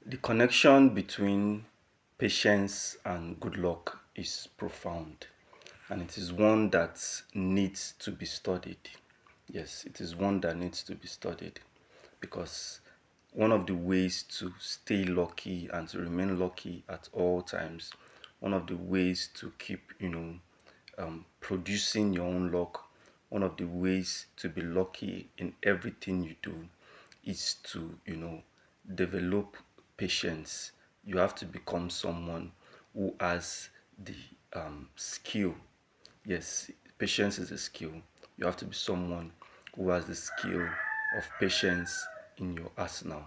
The connection between patience and good luck is profound, and it is one that needs to be studied. Yes, it is one that needs to be studied because one of the ways to stay lucky and to remain lucky at all times, one of the ways to keep, producing your own luck, one of the ways to be lucky in everything you do is to, develop patience. You have to become someone who has the skill. Yes, patience is a skill. You have to be someone who has the skill of patience in your arsenal.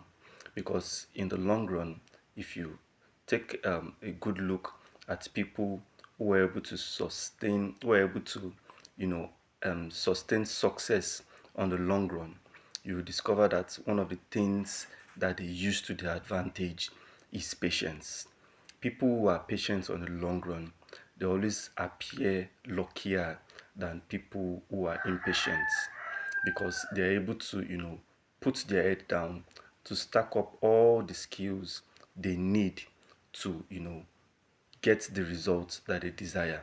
Because in the long run, if you take a good look at people who were able to sustain, who were able to, you know, sustain success on the long run, you will discover that one of the things that they use to their advantage is patience. People who are patient on the long run, they always appear luckier than people who are impatient because they're able to, put their head down to stack up all the skills they need to, get the results that they desire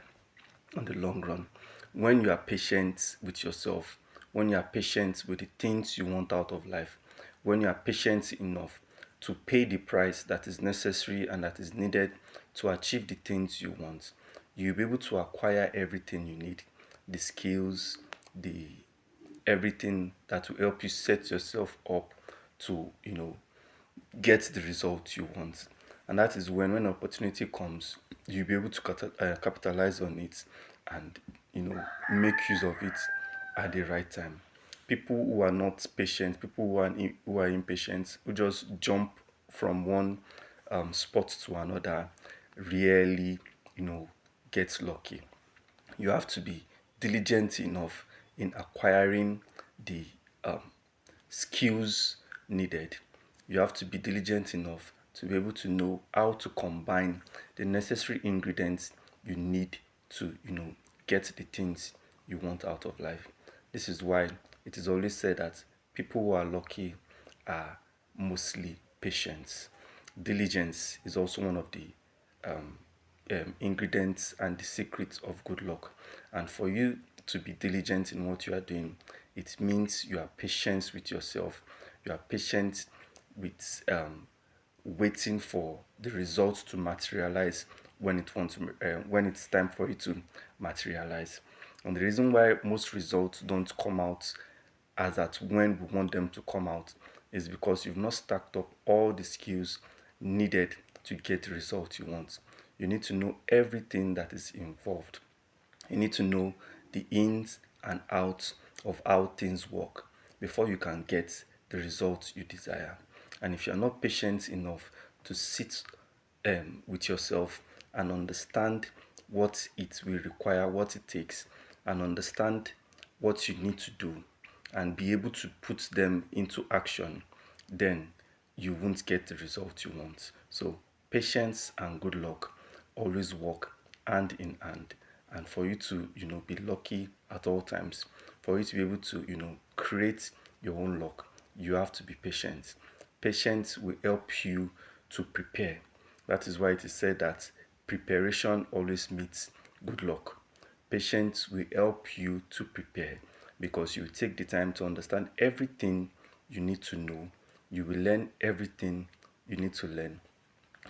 on the long run. When you are patient with yourself, when you are patient with the things you want out of life, when you are patient enough to pay the price that is necessary and that is needed to achieve the things you want, you'll be able to acquire everything you need, the skills, the everything that will help you set yourself up to, get the result you want. And that is when opportunity comes, you'll be able to capitalize on it and, make use of it at the right time. People who are not patient, people who are impatient, who just jump from one spot to another, rarely, get lucky. You have to be diligent enough in acquiring the um, skills needed. You have to be diligent enough to be able to know how to combine the necessary ingredients you need to, get the things you want out of life. This is why it is always said that people who are lucky are mostly patient. Diligence is also one of the um, ingredients and the secrets of good luck. And for you to be diligent in what you are doing, it means you are patient with yourself. You are patient with waiting for the results to materialize when it's time for it to materialize. And the reason why most results don't come out as at when we want them to come out is because you've not stacked up all the skills needed to get the result you want. You need to know everything that is involved. You need to know the ins and outs of how things work before you can get the results you desire. And if you're not patient enough to sit with yourself and understand what it will require, what it takes, and understand what you need to do, and be able to put them into action, then you won't get the result you want. So, patience and good luck always work hand in hand. And for you to, be lucky at all times, for you to be able to, create your own luck, you have to be patient. Patience will help you to prepare. That is why it is said that preparation always meets good luck. Patience will help you to prepare because you take the time to understand everything you need to know. You will learn everything you need to learn.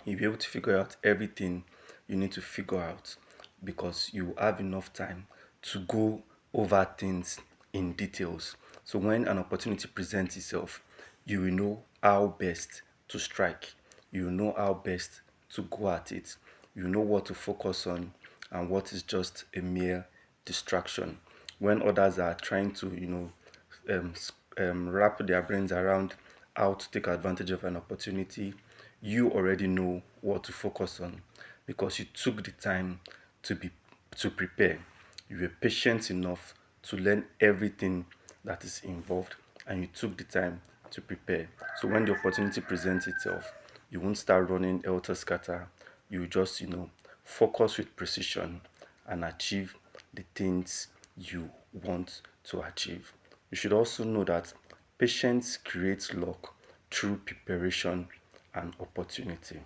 You'll be able to figure out everything you need to figure out because you have enough time to go over things in details. So when an opportunity presents itself, you will know how best to strike. You will know how best to go at it. You know what to focus on and what is just a mere distraction. When others are trying to, wrap their brains around how to take advantage of an opportunity, you already know what to focus on because you took the time to be to prepare. You were patient enough to learn everything that is involved and you took the time to prepare. So when the opportunity presents itself, you won't start running helter scatter. You just, focus with precision and achieve the things you want to achieve. You should also know that patience creates luck through preparation and opportunity.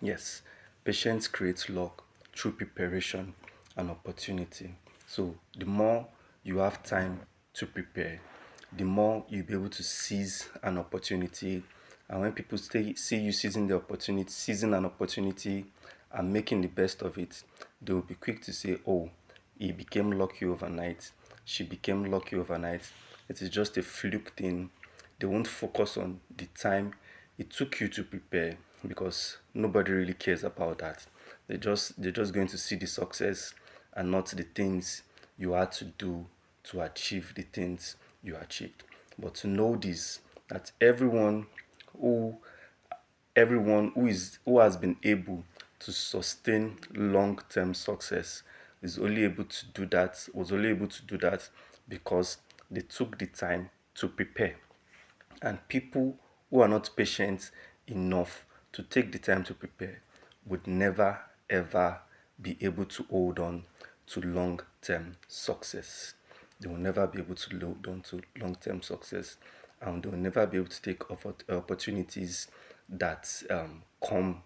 Yes, patience creates luck through preparation and opportunity. So the more you have time to prepare, the more you'll be able to seize an opportunity. And when people see you seizing an opportunity and making the best of it, they will be quick to say, oh, he became lucky overnight. She became lucky overnight. It is just a fluke thing. They won't focus on the time it took you to prepare, because nobody really cares about that. They're just going to see the success and not the things you had to do to achieve the things you achieved. But to know this, that who who has been able to sustain long-term success is only able to do that was only able to do that because they took the time to prepare. And people who are not patient enough to take the time to prepare would never ever be able to hold on to long term success. They will never be able to hold on to long term success, and they will never be able to take opportunities that come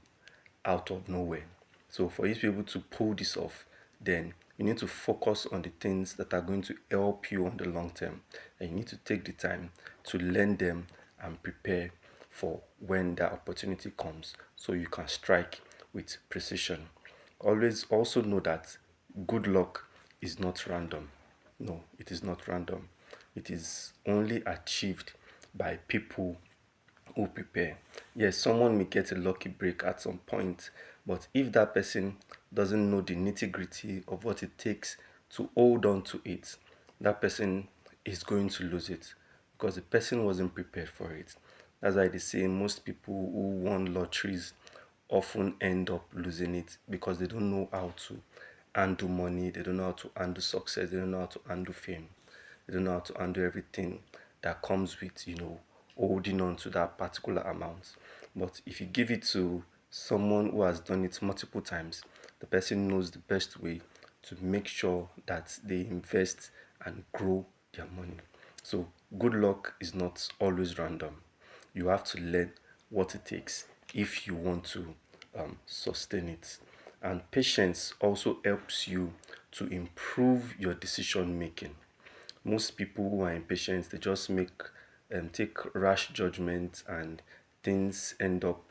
out of nowhere. So for you to be able to pull this off, then you need to focus on the things that are going to help you on the long term. And you need to take the time to learn them and prepare for when the opportunity comes so you can strike with precision. Always also know that good luck is not random. No, it is not random. It is only achieved by people who prepare. Yes, someone may get a lucky break at some point, but if that person doesn't know the nitty gritty of what it takes to hold on to it, that person is going to lose it because the person wasn't prepared for it. That's why they say most people who won lotteries often end up losing it because they don't know how to handle money, they don't know how to handle success, they don't know how to handle fame, they don't know how to handle everything that comes with, holding on to that particular amount. But if you give it to someone who has done it multiple times, the person knows the best way to make sure that they invest and grow their money. So good luck is not always random. You have to learn what it takes if you want to sustain it. And patience also helps you to improve your decision making. Most people who are impatient, they just take rash judgments, and things end up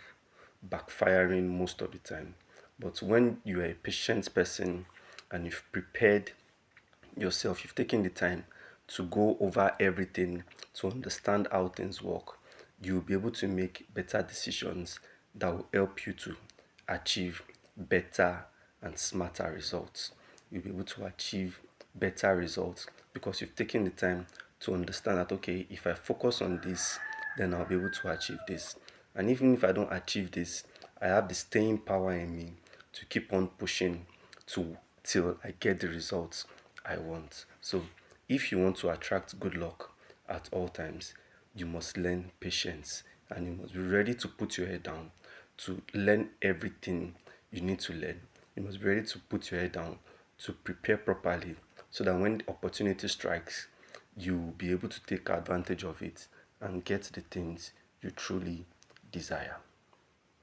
backfiring most of the time. But when you are a patient person and you've prepared yourself, you've taken the time to go over everything to understand how things work, you'll be able to make better decisions that will help you to achieve better and smarter results. You'll be able to achieve better results because you've taken the time to understand that, okay, if I focus on this, then I'll be able to achieve this. And even if I don't achieve this, I have the staying power in me to keep on pushing to till I get the results I want. So if you want to attract good luck at all times, you must learn patience, and you must be ready to put your head down to learn everything you need to learn. You must be ready to put your head down to prepare properly so that when the opportunity strikes, you will be able to take advantage of it and get the things you truly desire.